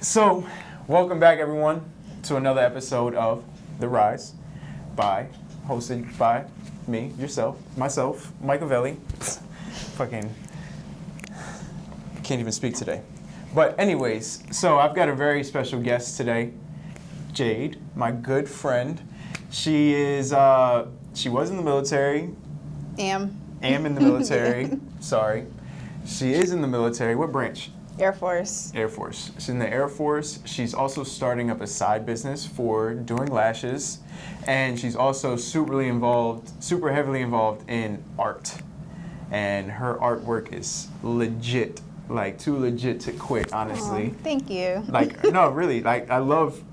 So, welcome back, everyone, to another episode of The Rise, hosted by me, myself, Mikeavelli. Fucking can't even speak today. But anyways, so I've got a very special guest today, Jade, my good friend. She was in the military. Am in the military. Sorry. She is in the military. What branch? Air Force. Air Force. She's in the Air Force. She's also starting up a side business for doing lashes. And she's also super heavily involved in art. And her artwork is legit. Like, too legit to quit, honestly. Oh, thank you. Like, no, really. Like, I love,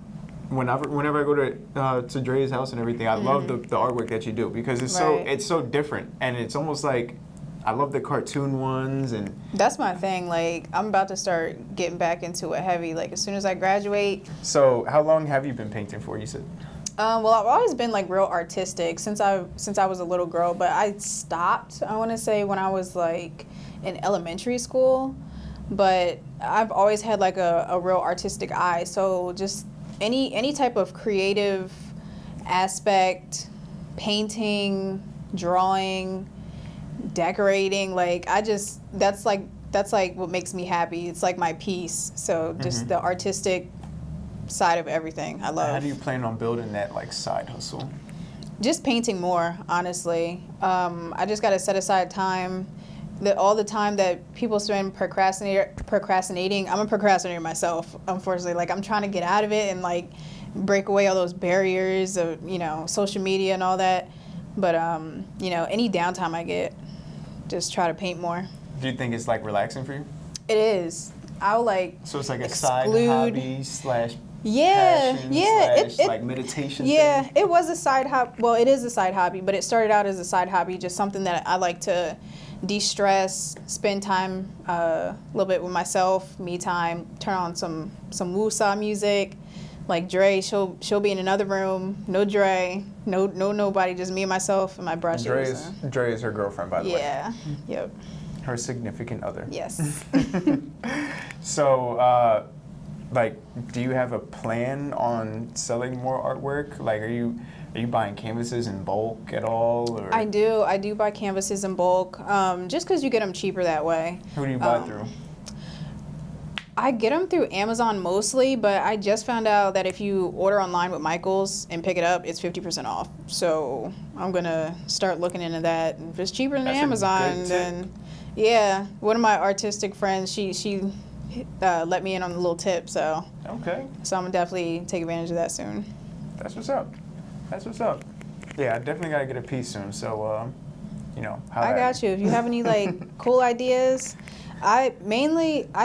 whenever I go to Dre's house and everything, I love the artwork that you do. Because it's so different. And it's almost like, I love the cartoon ones. And that's my thing. Like, I'm about to start getting back into it heavy. Like, as soon as I graduate. So, how long have you been painting for, you said? Well, I've always been like real artistic since I was a little girl, but I stopped, I want to say, when I was like in elementary school. But I've always had like a real artistic eye. So just any type of creative aspect, painting, drawing, decorating, like that's like what makes me happy. It's like my peace. So just the artistic side of everything I love. How do you plan on building that like side hustle? Just painting more, honestly. I just got to set aside time. All the time that people spend procrastinating, I'm a procrastinator myself, unfortunately. Like, I'm trying to get out of it and like break away all those barriers of, social media and all that. But any downtime I get, just try to paint more. Do you think it's like relaxing for you? It is. I'll like So it's like a exclude. side hobby slash passion slash like meditation thing? It was a side hobby. Well, it is a side hobby, but it started out as a side hobby, just something that I like to de-stress, spend time a little bit with myself, me time, turn on some woo-saw music. Like Dre, she'll be in another room, no Dre, no nobody, just me and myself and my brushes. Dre is her girlfriend, by the way. Yeah, yep. Her significant other. Yes. So, like, do you have a plan on selling more artwork? Like, are you buying canvases in bulk at all? Or? I do buy canvases in bulk, just because you get them cheaper that way. Who do you buy through? I get them through Amazon mostly, but I just found out that if you order online with Michaels and pick it up, it's 50% off. So I'm going to start looking into that. If it's cheaper than Amazon, then yeah. One of my artistic friends, she let me in on a little tip, so. Okay. So I'm going to definitely take advantage of that soon. That's what's up. Yeah, I definitely got to get a piece soon, so, I got you. If you have any, like, cool ideas. I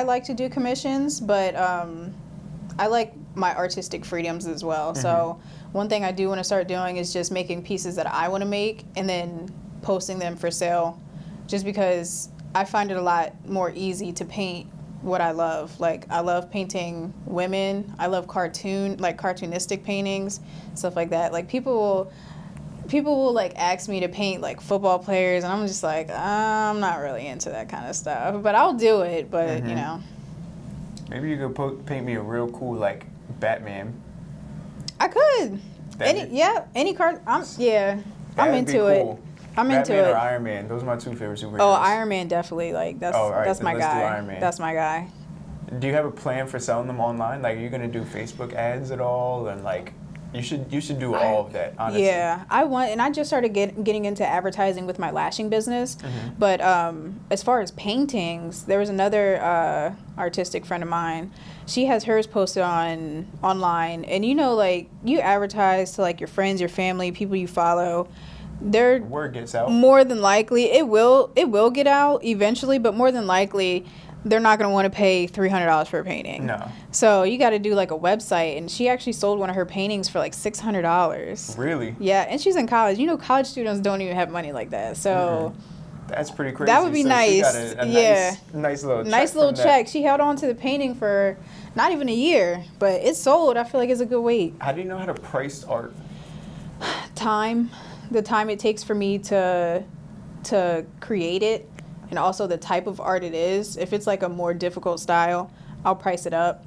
like to do commissions, but I like my artistic freedoms as well. So one thing I do want to start doing is just making pieces that I want to make and then posting them for sale, just because I find it a lot more easy to paint what I love. Like, I love painting women. I love cartoonistic paintings, stuff like that. Like, people will like ask me to paint like football players, and I'm just like, I'm not really into that kind of stuff, but I'll do it. But maybe you could paint me a real cool like Batman. I could. Any card. I'm into cool. it. I'm Batman into it. Or Iron Man. Those are my two favorite superheroes. Oh, Iron Man definitely. Like that's my let's guy. do Iron Man. That's my guy. Do you have a plan for selling them online? Like, are you gonna do Facebook ads at all? And like, you should do all of that, honestly. Yeah, I just started getting into advertising with my lashing business. But as far as paintings, there was another artistic friend of mine. She has hers posted online, and like, you advertise to like your friends, your family, people you follow. Word gets out. More than likely, it will get out eventually, but more than likely, they're not going to want to pay $300 for a painting. No. So you got to do like a website, and she actually sold one of her paintings for like $600. Really? Yeah, and she's in college. College students don't even have money like that. So that's pretty crazy. That would be nice. She got a nice little check. She held on to the painting for not even a year, but it sold. I feel like it's a good wait. How do you know how to price art? Time. The time it takes for me to create it, and also the type of art it is. If it's like a more difficult style, I'll price it up.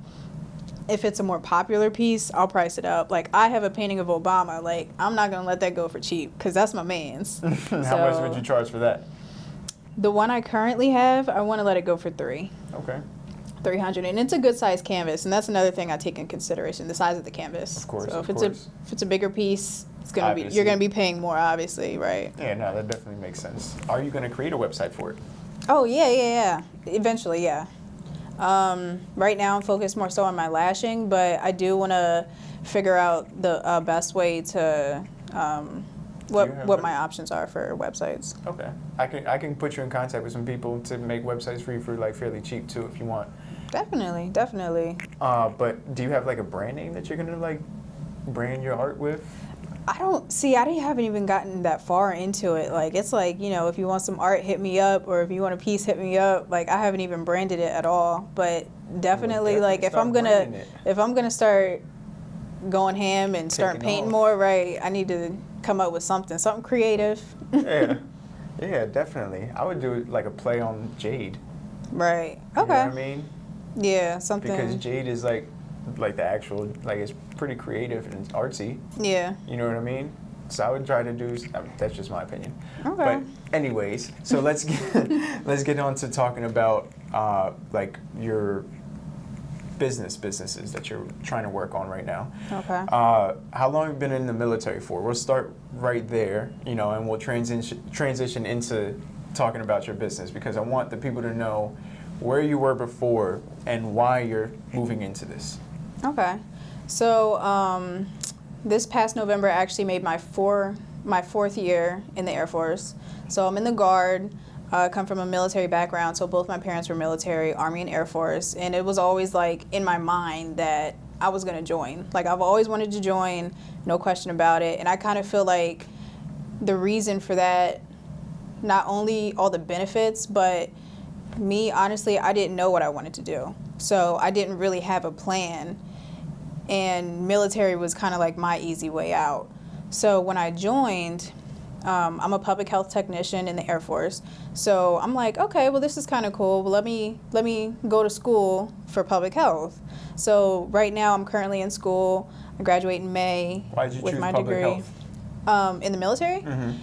if it's a more popular piece, I'll price it up. Like, I have a painting of Obama. Like, I'm not going to let that go for cheap because that's my man's. How much would you charge for that? The one I currently have, I want to let it go for $300. Okay. $300, and it's a good size canvas, and that's another thing I take in consideration, the size of the canvas. Of course. So if it's a bigger piece, you're gonna be paying more, obviously, right? Yeah, no, that definitely makes sense. Are you gonna create a website for it? Oh yeah. Eventually, yeah. Right now I'm focused more so on my lashing, but I do want to figure out the best way to what my options are for websites. Okay, I can put you in contact with some people to make websites for you for like fairly cheap too, if you want. Definitely. But do you have like a brand name that you're gonna like brand your art with? I haven't even gotten that far into it. Like, it's like, if you want some art, hit me up, or if you want a piece, hit me up. Like, I haven't even branded it at all. But definitely like if I'm gonna start going ham and start painting more, right, I need to come up with something creative. Yeah, definitely. I would do like a play on jade. Right. Okay. You know what I mean? Yeah, something. Because jade is like the actual, like, it's pretty creative and artsy. Yeah. You know what I mean? So I would try to do. That's just my opinion. Okay. But anyways, so let's get on to talking about like your businesses that you're trying to work on right now. Okay. How long have you been in the military for? We'll start right there, and we'll transition into talking about your business, because I want the people to know where you were before and why you're moving into this. Okay. So this past November I actually made my fourth year in the Air Force. So I'm in the Guard. I come from a military background, so both my parents were military, Army and Air Force, and it was always like in my mind that I was going to join. Like, I've always wanted to join, no question about it, and I kind of feel like the reason for that, not only all the benefits, but me, honestly, I didn't know what I wanted to do. So I didn't really have a plan, and military was kind of like my easy way out. So when I joined, I'm a public health technician in the Air Force. So I'm like, okay, well, this is kind of cool. Well, let me go to school for public health. So right now I'm currently in school. I graduate in May with my degree. In the military? Mm-hmm.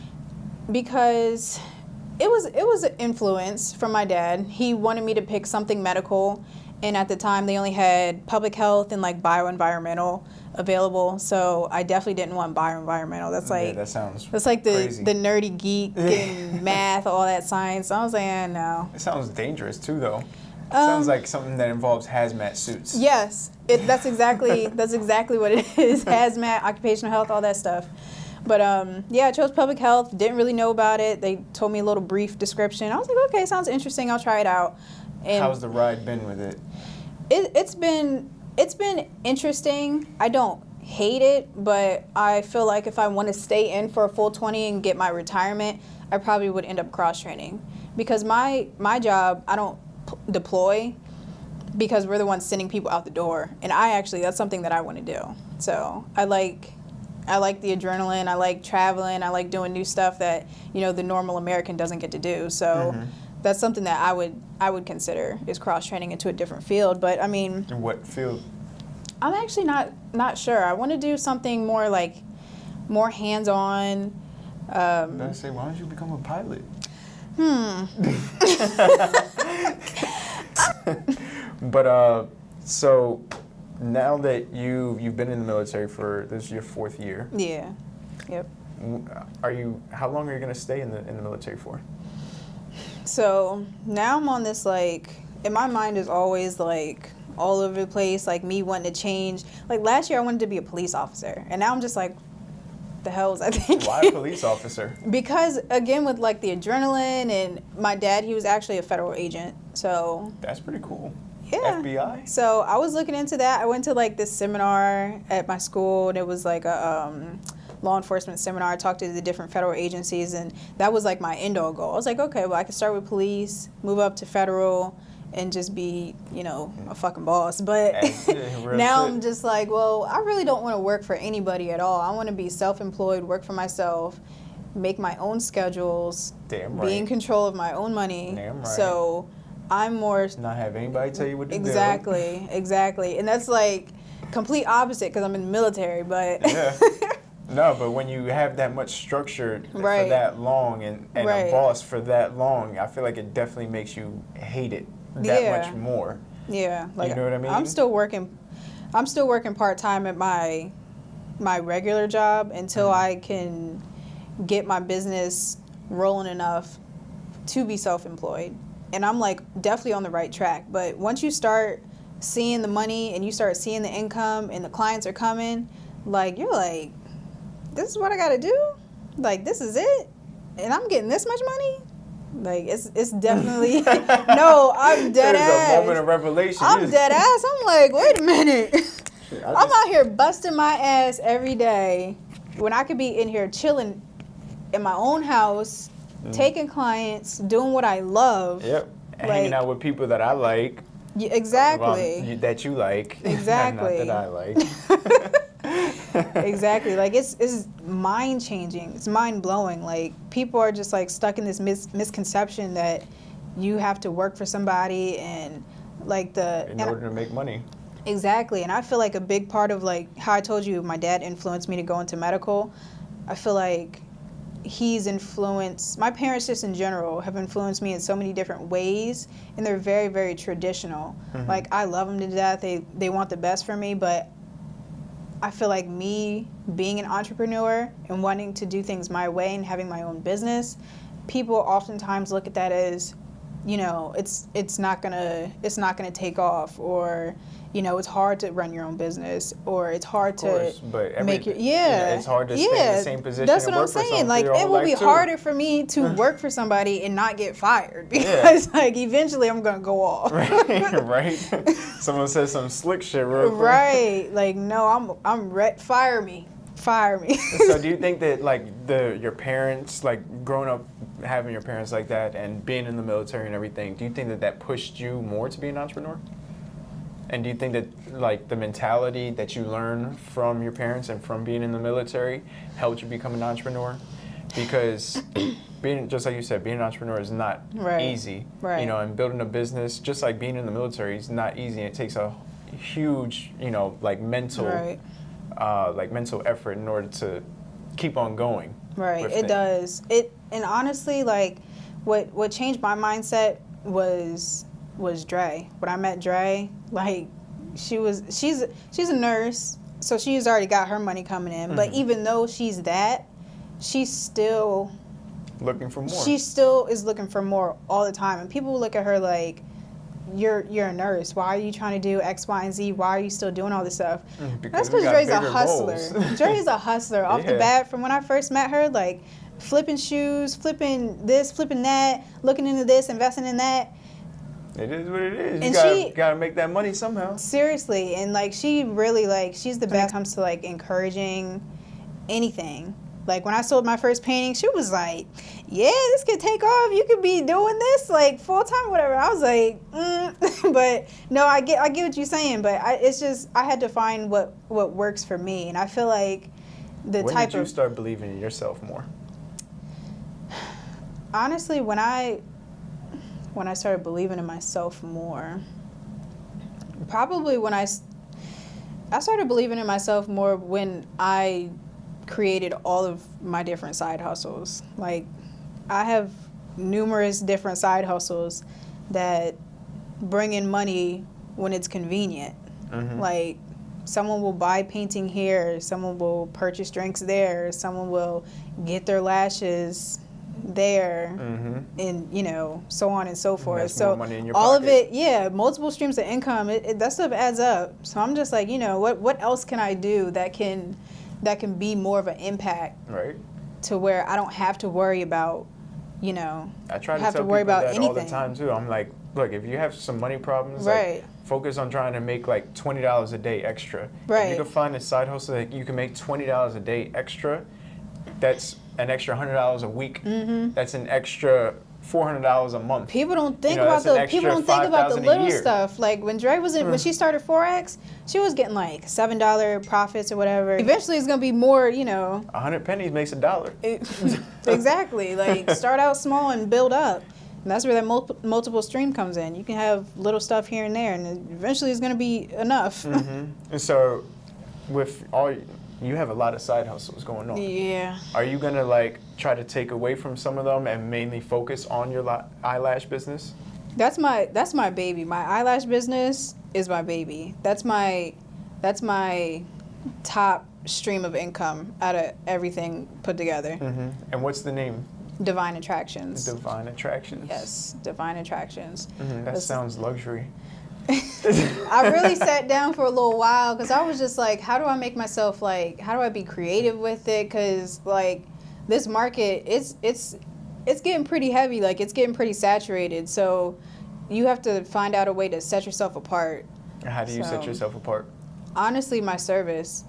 Because it was an influence from my dad. He wanted me to pick something medical, and at the time they only had public health and like bioenvironmental available. So I definitely didn't want bioenvironmental. That's like that's like the nerdy geek and math, all that science. I was like, no. It sounds dangerous too, though. It sounds like something that involves hazmat suits. Yes, that's exactly what it is. Hazmat, occupational health, all that stuff. But yeah, I chose public health. Didn't really know about it. They told me a little brief description. I was like, okay, sounds interesting. I'll try it out. And how's the ride been with it? It's been interesting. I don't hate it, but I feel like if I want to stay in for a full 20 and get my retirement, I probably would end up cross-training. Because my job, I don't deploy because we're the ones sending people out the door. And that's something that I want to do. So I like the adrenaline. I like traveling. I like doing new stuff that, the normal American doesn't get to do. So that's something that I would consider is cross-training into a different field. But I mean, in what field? I'm actually not sure. I want to do something more hands-on. I say, why don't you become a pilot? But so now that you've been in the military this is your fourth year. Yeah. Yep. How long are you going to stay in the military for? So now I'm on this, like, in my mind is always like all over the place, like me wanting to change. Like last year I wanted to be a police officer, and now I'm just like, the hell was I thinking? Why a police officer? Because again, with like the adrenaline, and my dad, he was actually a federal agent, so. That's pretty cool. Yeah. FBI? So I was looking into that. I went to like this seminar at my school, and it was like a law enforcement seminar. I talked to the different federal agencies, and that was like my end-all goal. I was like, okay, well, I could start with police, move up to federal, and just be, a fucking boss. But now I'm just like, well, I really don't want to work for anybody at all. I want to be self-employed, work for myself, make my own schedules, Damn right. be in control of my own money. Damn right. So I'm more not have anybody tell you what to do. Exactly. And that's like complete opposite because I'm in the military, but yeah. No, but when you have that much structure for that long and a boss for that long, I feel like it definitely makes you hate it that much more. Yeah, like you know what I mean? I'm still working part-time at my regular job until I can get my business rolling enough to be self-employed. And I'm like definitely on the right track. But once you start seeing the money and you start seeing the income and the clients are coming, like you're like, this is what I gotta do? Like this is it? And I'm getting this much money? Like it's definitely no, I'm dead ass. There's a moment of revelation. I'm dead ass. I'm like, wait a minute. I'm out here busting my ass every day when I could be in here chilling in my own house, taking clients, doing what I love. Yep. Hanging out with people that I like. Yeah, exactly. Well, that you like. Exactly. Not that I like. Exactly. Like it's mind changing. It's mind blowing. Like people are just like stuck in this misconception that you have to work for somebody and like in order to make money. Exactly. And I feel like a big part of like how I told you my dad influenced me to go into medical. I feel like he's influenced, my parents just in general have influenced me in so many different ways, and they're very, very traditional. Like I love them to death. They want the best for me, but I feel like me being an entrepreneur and wanting to do things my way and having my own business, people oftentimes look at that as, you know, it's not gonna take off, or you know, it's hard to run your own business, or it's hard to make your it's hard to stay in the same position. That's what I'm saying. Like it will be harder for me to work for somebody and not get fired because like eventually I'm gonna go off. Right. Someone says some slick shit real quick. Right. Like no, I'm fire me. So do you think that like your parents, like growing up having your parents like that and being in the military and everything, do you think that pushed you more to be an entrepreneur? And do you think that like the mentality that you learn from your parents and from being in the military helped you become an entrepreneur? Because being, just like you said, being an entrepreneur is not easy. Right. You know, and building a business, just like being in the military, is not easy. It takes a huge, you know, like mental effort in order to keep on going. Right. It does. And honestly, like what changed my mindset was Dre. When I met Dre, like she's a nurse, so she's already got her money coming in. But even though she's that, she's still looking for more. She still is looking for more all the time, and people look at her like, you're a nurse. Why are you trying to do X, Y, and Z? Why are you still doing all this stuff? That's because Dre's a hustler. Dre's a hustler off the bat. From when I first met her, like flipping shoes, flipping this, flipping that, looking into this, investing in that. It is what it is. You gotta make that money somehow. Seriously, and like she really like she's the best when it comes to like encouraging anything. Like when I sold my first painting, she was like, "Yeah, this could take off. You could be doing this like full time, or whatever." I was like, but no, I get what you're saying, but it's just I had to find what works for me, and I feel like when did you start believing in yourself more? Honestly, when I started believing in myself more, probably when I started believing in myself more when I created all of my different side hustles. Like I have numerous different side hustles that bring in money when it's convenient. Like someone will buy painting here, someone will purchase drinks there, someone will get their lashes there, and you know, so on and so forth. So money in your all pocket. of it, multiple streams of income, that stuff adds up. So I'm just like, you know, what else can I do that can be more of an impact, right? To where I don't have to worry about, you know, I try to tell people that all the time too. I'm like, look, if you have some money problems, like, focus on trying to make like $20 a day extra. Right. If you can find a side hustle that you can make $20 a day extra, that's an extra $100 a week. That's an extra $400 a month. People don't think about the little stuff. Like when Dre was when she started Forex, she was getting like $7 profits or whatever. Eventually, it's gonna be more. You know, 100 pennies makes $1. Exactly. Like start out small and build up. And that's where that multiple stream comes in. You can have little stuff here and there, and eventually it's going to be enough. And so, with all, you have a lot of side hustles going on. Yeah. Are you going to like try to take away from some of them and mainly focus on your eyelash business? That's my baby. My eyelash business is my baby. That's my top stream of income out of everything put together. And what's the name? Divine Attractions. Divine Attractions. Yes, Divine Attractions. That sounds luxury. I really sat down for a little while because I was just like, how do I make myself like, how do I be creative with it? Because like this market, it's getting pretty heavy. Like it's getting pretty saturated. So you have to find out a way to set yourself apart. How do you set yourself apart? Honestly, my service.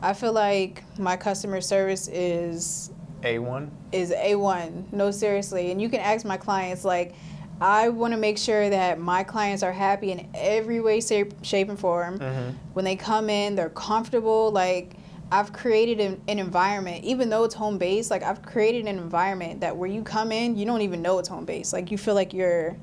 I feel like my customer service is A1? Is A1. No, seriously. And you can ask my clients, like, I want to make sure that my clients are happy in every way, shape, and form. When they come in, they're comfortable. Like, I've created an environment, even though it's home-based, like, I've created an environment that where you come in, you don't even know it's home-based. Like, you feel like you're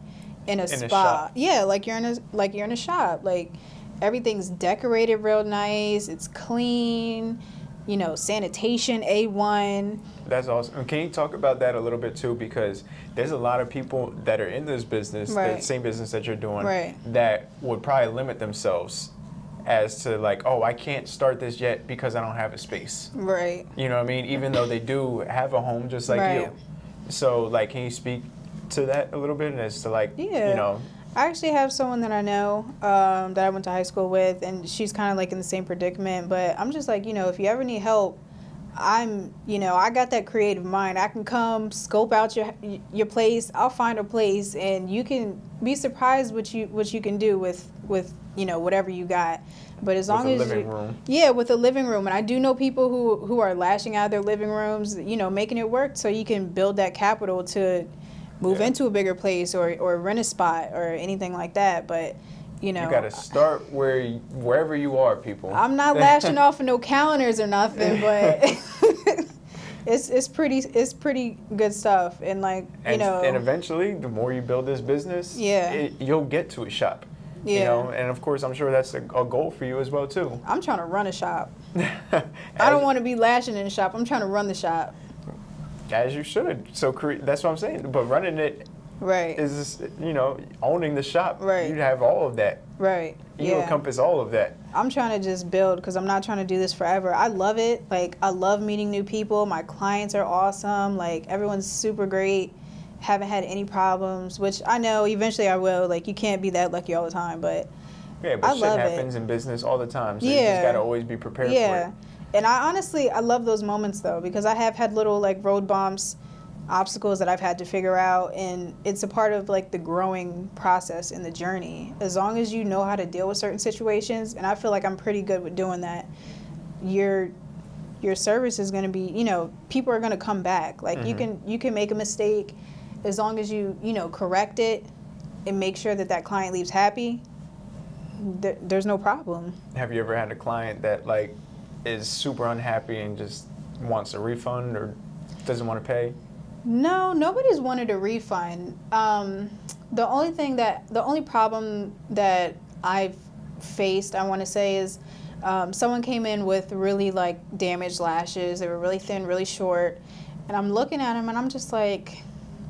in a spa. Yeah, like you're in a shop. Like, everything's decorated real nice. It's clean. You know, sanitation A1. That's awesome. Can you talk about that a little bit too? Because there's a lot of people that are in this business, the same business that you're doing, that would probably limit themselves as to like, oh, I can't start this yet because I don't have a space. Right. You know what I mean? Even though they do have a home just like you. So like, can you speak to that a little bit as to like, you know? I actually have someone that I know that I went to high school with, and she's kind of like in the same predicament. But I'm just like, you know, if you ever need help, I got that creative mind. I can come scope out your place. I'll find a place, and you can be surprised what you can do with you know whatever you got. But as long as with a living room, and I do know people who are lashing out of their living rooms, you know, making it work so you can build that capital to move into a bigger place or rent a spot or anything like that. But, you know, you got to start wherever you are, people. I'm not lashing off of no calendars or nothing, but it's pretty good stuff. And like, you know. And eventually, the more you build this business, you'll get to a shop. You know, and of course, I'm sure that's a goal for you as well, too. I'm trying to run a shop. I don't want to be lashing in a shop. I'm trying to run the shop. As you should. So that's what I'm saying. But running it is, you know, owning the shop. You have all of that. You encompass all of that. I'm trying to just build because I'm not trying to do this forever. I love it. Like, I love meeting new people. My clients are awesome. Like, everyone's super great. Haven't had any problems, which I know eventually I will. Like, you can't be that lucky all the time, but shit happens in business all the time. So you just got to always be prepared for it. And I love those moments, though, because I have had little, like, road bumps, obstacles that I've had to figure out, and it's a part of, like, the growing process in the journey. As long as you know how to deal with certain situations, and I feel like I'm pretty good with doing that, your service is going to be, you know, people are going to come back. Like, you can make a mistake as long as you know, correct it and make sure that client leaves happy, there's no problem. Have you ever had a client that, like, is super unhappy and just wants a refund or doesn't want to pay? No, nobody's wanted a refund. The only problem that I've faced, I want to say, is someone came in with really like damaged lashes. They were really thin, really short, and I'm looking at them and I'm just like,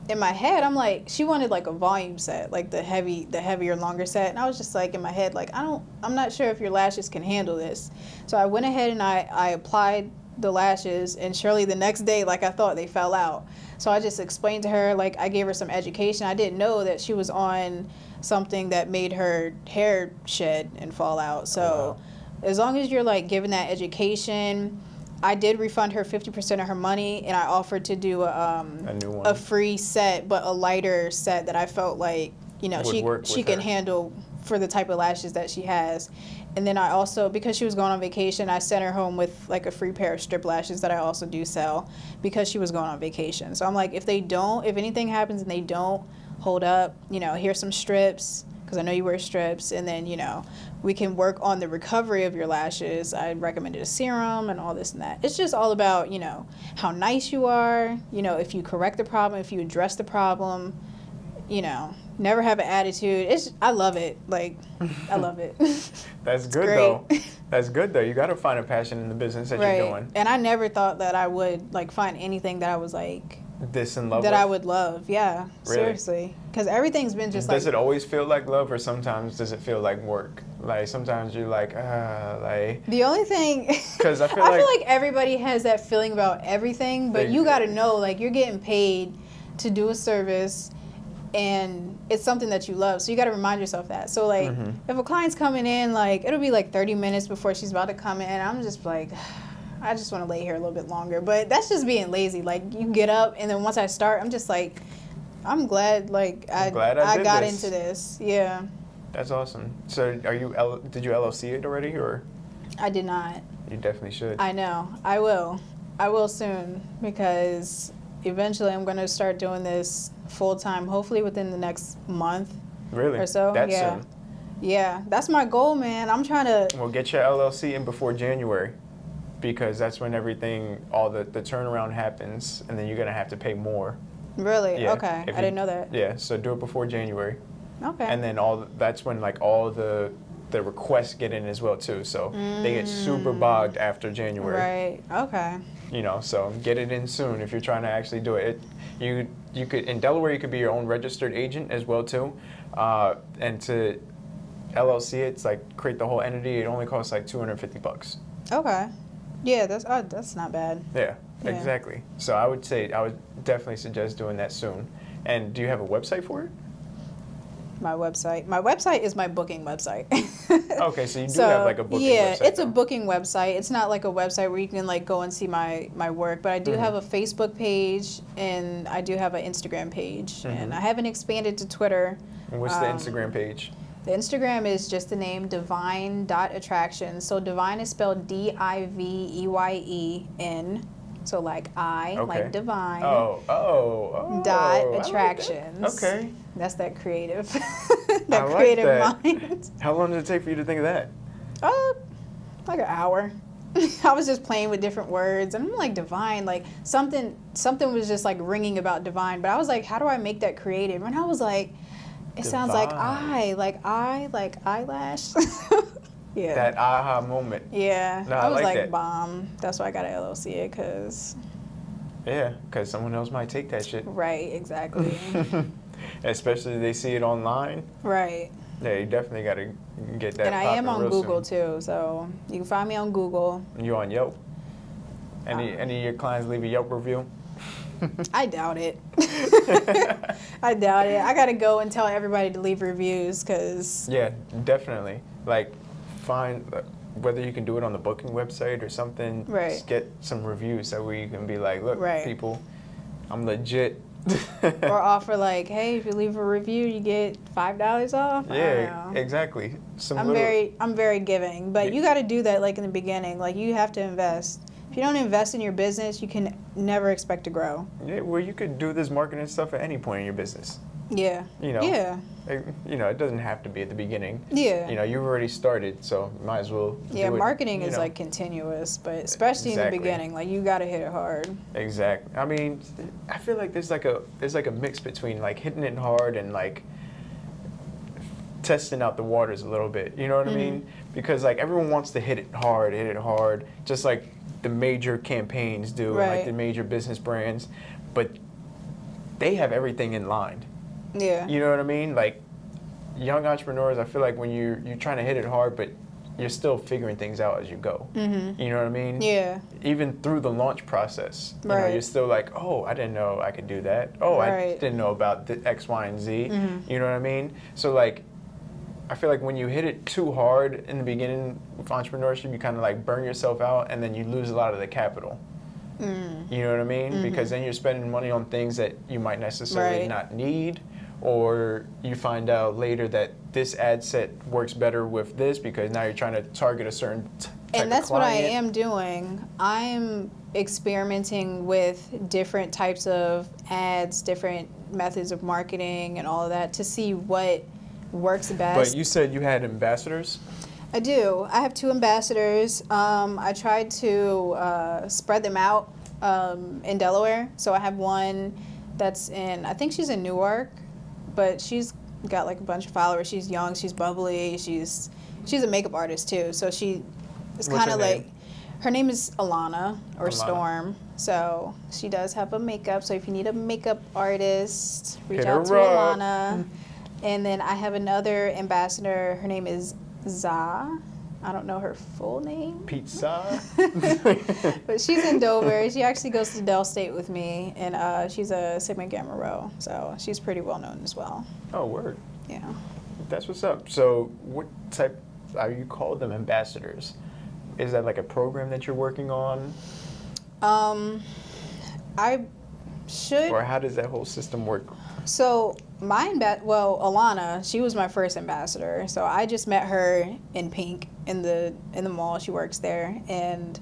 in my head, I'm like, she wanted like a volume set, like the heavier, longer set. And I was just like, in my head, like, I'm not sure if your lashes can handle this. So I went ahead and I applied the lashes, and surely the next day, like, I thought they fell out. So I just explained to her, like, I gave her some education. I didn't know that she was on something that made her hair shed and fall out. So as long as you're like giving that education, I did refund her 50% of her money, and I offered to do a new one, a free set, but a lighter set that I felt like, you know, she can handle for the type of lashes that she has. And then I also, because she was going on vacation, I sent her home with like a free pair of strip lashes that I also do sell because she was going on vacation. So I'm like, if anything happens and they don't hold up, you know, here's some strips, because I know you wear strips, and then, you know, we can work on the recovery of your lashes. I recommended a serum and all this and that. It's just all about, you know, how nice you are, you know, if you correct the problem, if you address the problem, never have an attitude. I love it. Like, I love it. That's good though. That's good though. You got to find a passion in the business that you're doing. And I never thought that I would like find anything that I was like this in love that with? I would love. Yeah, really? Seriously. Because everything's been just does it always feel like love, or sometimes does it feel like work? Like sometimes you're like the only thing, because I feel like everybody has that feeling about everything, but you got to know like you're getting paid to do a service, and it's something that you love, so you got to remind yourself that. So like if a client's coming in, like it'll be like 30 minutes before she's about to come in, I'm just like, I just want to lay here a little bit longer. But that's just being lazy. Like you get up, and then once I start, I'm just like, I'm glad like I got into this. Yeah. That's awesome. So did you LLC it already, or? I did not. You definitely should. I know. I will soon, because eventually I'm going to start doing this full time, hopefully within the next month. Really? Or so. That's soon. Yeah, that's my goal, man. I'm trying to. Well, get your LLC in before January, because that's when everything, all the turnaround happens, and then you're going to have to pay more. Really? Yeah, okay. I didn't know that. Yeah, so do it before January. Okay. And then that's when like all the requests get in as well too. So they get super bogged after January. Right. Okay. So get it in soon if you're trying to actually do it. You could, in Delaware, you could be your own registered agent as well too. And to LLC, it's like create the whole entity. It only costs like $250. Okay. Yeah, that's not bad. Yeah, exactly. So I would definitely suggest doing that soon. And do you have a website for it? My website is my booking website. Okay, so you do have like a booking website. Yeah, it's a booking website. It's not like a website where you can like go and see my work, but I do have a Facebook page, and I do have an Instagram page, and I haven't expanded to Twitter. And what's the Instagram page? The Instagram is just the name divine.attraction. So divine is spelled DIVEYEN. So like like divine. Attractions. Like that. Okay. That's that creative. that. Mind. How long did it take for you to think of that? Like an hour. I was just playing with different words, and I'm like divine, like something was just like ringing about divine, but I was like, how do I make that creative? And I was like, it sounds like like eyelash. Yeah. That aha moment. Yeah. No, I was like that. Bomb. That's why I got to LLC it, because. Yeah, because someone else might take that shit. Right, exactly. Especially if they see it online. Right. Yeah, you definitely got to get that. And I am on Google too, so you can find me on Google. You on Yelp? Any of your clients leave a Yelp review? I doubt it. I doubt it. I got to go and tell everybody to leave reviews, because. Yeah, definitely. Like, find whether you can do it on the booking website or something. Right. Just get some reviews so where you can be like, look, people, I'm legit. Or offer like, hey, if you leave a review, you get $5 off. Yeah, exactly. I'm very giving, but you got to do that like in the beginning. Like you have to invest. If you don't invest in your business, you can never expect to grow. Yeah, well, you could do this marketing stuff at any point in your business. Yeah. Yeah. It doesn't have to be at the beginning. Yeah. You've already started, so might as well. Yeah, marketing is like continuous, but especially in the beginning, like you got to hit it hard. Exactly. I mean, I feel like there's like a mix between like hitting it hard and like testing out the waters a little bit. You know what I mean? Because like everyone wants to hit it hard, just like the major campaigns do, like the major business brands, but they have everything in line. Yeah. You know what I mean? Like young entrepreneurs, I feel like when you're trying to hit it hard, but you're still figuring things out as you go. Mm-hmm. You know what I mean? Yeah. Even through the launch process, you're still like, oh, I didn't know I could do that. Oh, I didn't know about the X, Y, and Z. Mm-hmm. You know what I mean? So like, I feel like when you hit it too hard in the beginning with entrepreneurship, you kind of like burn yourself out, and then you lose a lot of the capital. You know what I mean? Mm-hmm. Because then you're spending money on things that you might necessarily not need, or you find out later that this ad set works better with this because now you're trying to target a certain type of client. And that's what I am doing. I'm experimenting with different types of ads, different methods of marketing and all of that to see what works best. But you said you had ambassadors? I do. I have 2 ambassadors. I tried to spread them out in Delaware. So I have one that's I think she's in Newark, but she's got like a bunch of followers. She's young, she's bubbly, she's a makeup artist too. So she is kind of like, her name is Alana or Storm. So she does have a makeup. So if you need a makeup artist, reach out to Alana. And then I have another ambassador. Her name is Za. I don't know her full name. Pizza. But she's in Dover. She actually goes to Dell State with me, and she's a Sigma Gamma Rho, so she's pretty well known as well. Oh, word. Yeah. That's what's up. So what type, are you called them ambassadors? Is that like a program that you're working on? I should. Or how does that whole system work? So Alana, she was my first ambassador. So I just met her in Pink in the mall. She works there, and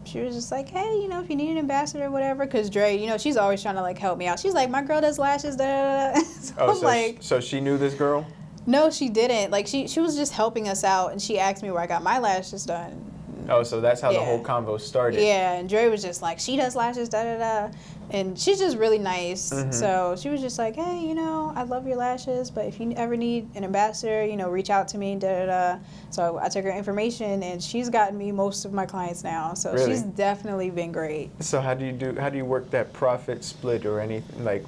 she was just like, hey, you know, if you need an ambassador or whatever, because Dre, you know, she's always trying to like help me out. She's like, my girl does lashes, da da da. So so she knew this girl? No, she didn't. Like she was just helping us out, and she asked me where I got my lashes done. Oh, so that's how the whole convo started. Yeah, and Dre was just like, she does lashes, da da da. And she's just really nice. Mm-hmm. So she was just like, hey, you know, I love your lashes, but if you ever need an ambassador, you know, reach out to me, da da da. So I took her information, and she's gotten me most of my clients now. So really? She's definitely been great. So how do you work that profit split or anything? Like,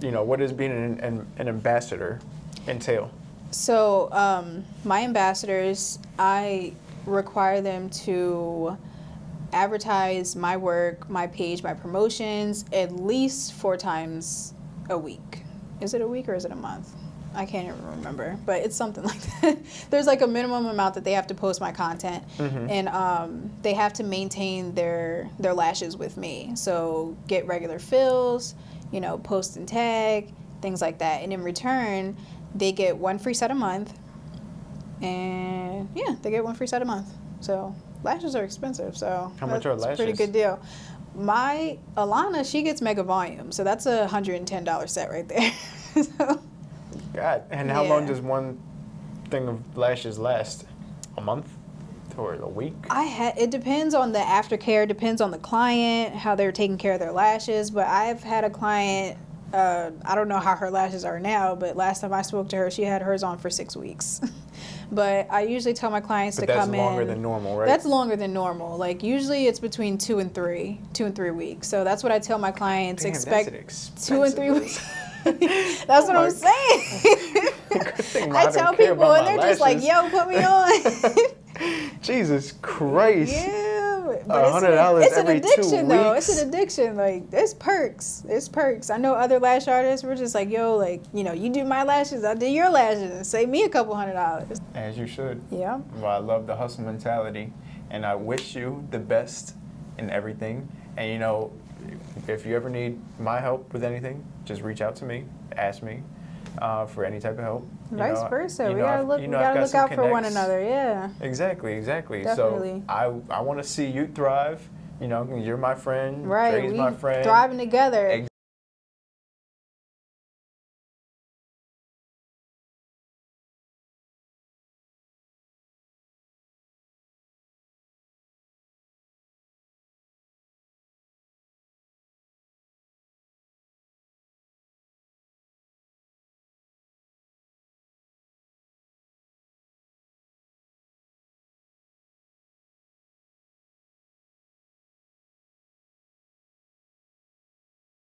you know, what does being an ambassador entail? So my ambassadors, I require them to advertise my work, my page, my promotions at least 4 times a week. Is it a week or is it a month? I can't even remember, but it's something like that. There's like a minimum amount that they have to post my content, mm-hmm. and they have to maintain their lashes with me. So get regular fills, you know, post and tag, things like that. And in return, they get 1 free set a month. And yeah, they get 1 free set a month. So lashes are expensive, so how much are lashes? That's a pretty good deal. My Alana, she gets mega volume, so that's a $110 set right there. So, God, and how long does one thing of lashes last? A month or a week? It depends on the aftercare, depends on the client, how they're taking care of their lashes. But I've had a client, I don't know how her lashes are now, but last time I spoke to her, she had hers on for 6 weeks. But I usually tell my clients to come in. That's longer than normal, right? That's longer than normal. Like usually it's between 2 and 3 weeks. So that's what I tell my clients. Damn, expect 2 and 3 weeks. That's what I'm saying. I tell people and they're just like, "Yo, put me on." Jesus Christ. Yeah, but $100 it's an every 2 addiction though. weeks. It's an addiction. Like it's perks. It's perks. I know other lash artists were just like, "Yo, like you know, you do my lashes, I do your lashes, and save me a couple $100." As you should. Yeah. Well, I love the hustle mentality, and I wish you the best in everything. And you know, if you ever need my help with anything, just reach out to me, ask me for any type of help. Vice versa. We gotta look out for one another. Yeah. Exactly. Definitely. So I want to see you thrive. You know, you're my friend. Right. Dre's my friend. Thriving together. Exactly.